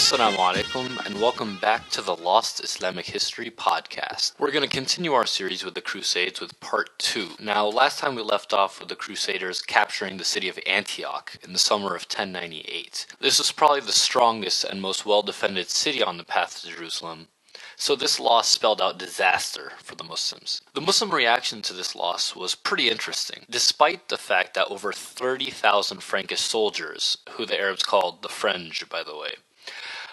Assalamu alaikum and welcome back to the Lost Islamic History podcast. We're going to continue our series with the Crusades with part 2. Now, last time we left off with the Crusaders capturing the city of Antioch in the summer of 1098. This was probably the strongest and most well-defended city on the path to Jerusalem. So this loss spelled out disaster for the Muslims. The Muslim reaction to this loss was pretty interesting. Despite the fact that over 30,000 Frankish soldiers, who the Arabs called the French by the way,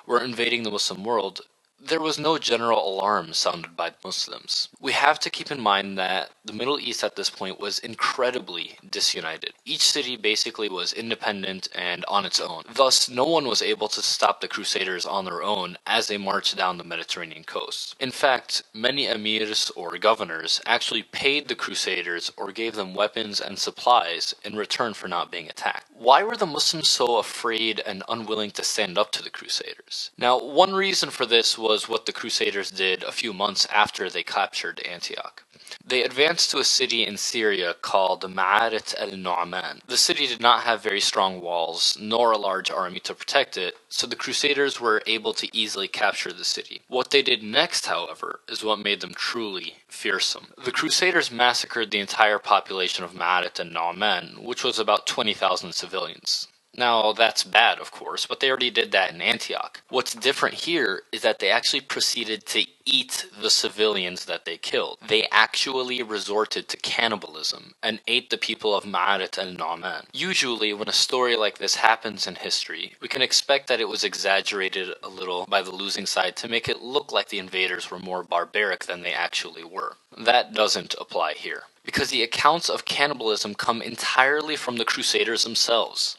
were invading the Muslim world, there was no general alarm sounded by the Muslims. We have to keep in mind that the Middle East at this point was incredibly disunited. Each city basically was independent and on its own. Thus, no one was able to stop the Crusaders on their own as they marched down the Mediterranean coast. In fact, many emirs or governors actually paid the Crusaders or gave them weapons and supplies in return for not being attacked. Why were the Muslims so afraid and unwilling to stand up to the Crusaders? Now, one reason for this was what the Crusaders did a few months after they captured Antioch. They advanced to a city in Syria called Ma'arit al-Nu'man. The city did not have very strong walls, nor a large army to protect it, so the Crusaders were able to easily capture the city. What they did next, however, is what made them truly fearsome. The Crusaders massacred the entire population of Ma'arit al-Nu'man, which was about 20,000 civilians. Now, that's bad, of course, but they already did that in Antioch. What's different here is that they actually proceeded to eat the civilians that they killed. They actually resorted to cannibalism and ate the people of Ma'arit al-Nu'man. Usually, when a story like this happens in history, we can expect that it was exaggerated a little by the losing side to make it look like the invaders were more barbaric than they actually were. That doesn't apply here, because the accounts of cannibalism come entirely from the Crusaders themselves.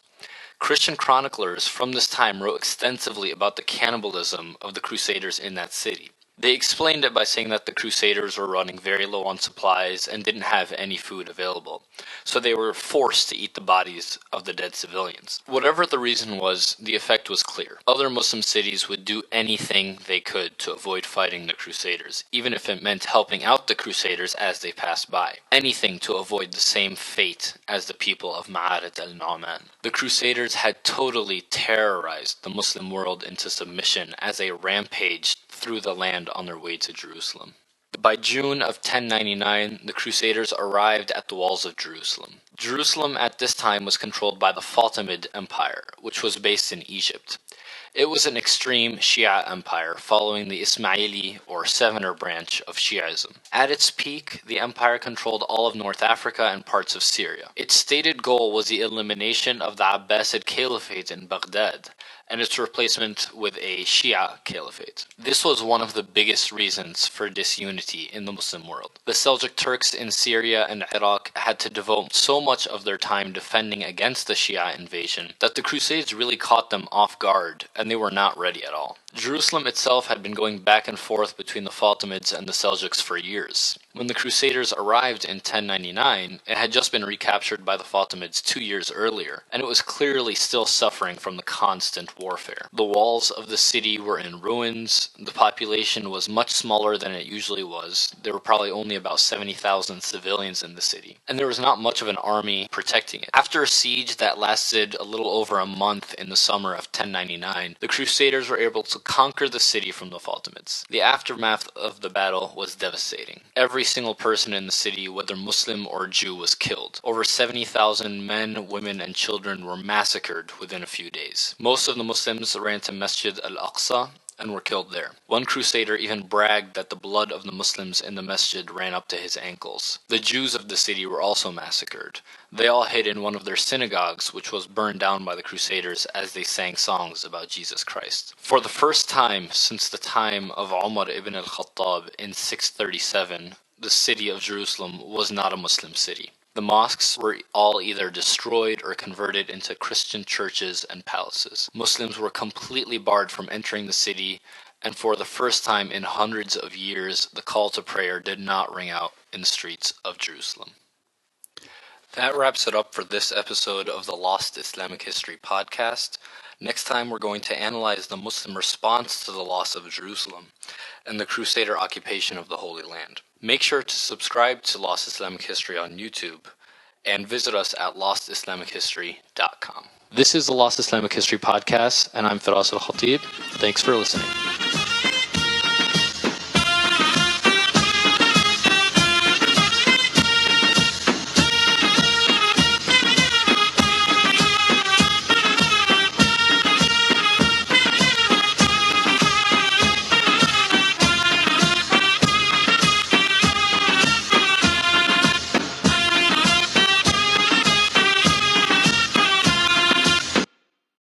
Christian chroniclers from this time wrote extensively about the cannibalism of the Crusaders in that city. They explained it by saying that the Crusaders were running very low on supplies and didn't have any food available, so they were forced to eat the bodies of the dead civilians. Whatever the reason was, the effect was clear. Other Muslim cities would do anything they could to avoid fighting the Crusaders, even if it meant helping out the Crusaders as they passed by. Anything to avoid the same fate as the people of Ma'arit al-Nu'man. The Crusaders had totally terrorized the Muslim world into submission as they rampaged through the land on their way to Jerusalem. By June of 1099, the Crusaders arrived at the walls of Jerusalem. Jerusalem at this time was controlled by the Fatimid Empire, which was based in Egypt. It was an extreme Shia empire following the Ismaili or Sevener branch of Shi'ism. At its peak, the empire controlled all of North Africa and parts of Syria. Its stated goal was the elimination of the Abbasid Caliphate in Baghdad and its replacement with a Shia caliphate. This was one of the biggest reasons for disunity in the Muslim world. The Seljuk Turks in Syria and Iraq had to devote so much of their time defending against the Shia invasion that the Crusades really caught them off guard, and they were not ready at all. Jerusalem itself had been going back and forth between the Fatimids and the Seljuks for years. When the Crusaders arrived in 1099, it had just been recaptured by the Fatimids 2 years earlier, and it was clearly still suffering from the constant warfare. The walls of the city were in ruins, the population was much smaller than it usually was. There were probably only about 70,000 civilians in the city, and there was not much of an army protecting it. After a siege that lasted a little over a month in the summer of 1099, the Crusaders were able to conquer the city from the Fatimids. The aftermath of the battle was devastating. Every single person in the city, whether Muslim or Jew, was killed. Over 70,000 men, women, and children were massacred within a few days. Most of the Muslims ran to Masjid al-Aqsa and were killed there. One crusader even bragged that the blood of the Muslims in the masjid ran up to his ankles. The Jews of the city were also massacred. They all hid in one of their synagogues, which was burned down by the Crusaders as they sang songs about Jesus Christ. For the first time since the time of Umar ibn al-Khattab in 637, the city of Jerusalem was not a Muslim city. The mosques were all either destroyed or converted into Christian churches and palaces. Muslims were completely barred from entering the city, and for the first time in hundreds of years, the call to prayer did not ring out in the streets of Jerusalem. That wraps it up for this episode of the Lost Islamic History podcast. Next time we're going to analyze the Muslim response to the loss of Jerusalem and the Crusader occupation of the Holy Land. Make sure to subscribe to Lost Islamic History on YouTube and visit us at lostislamichistory.com. This is the Lost Islamic History Podcast, and I'm Firas Al-Khatib. Thanks for listening.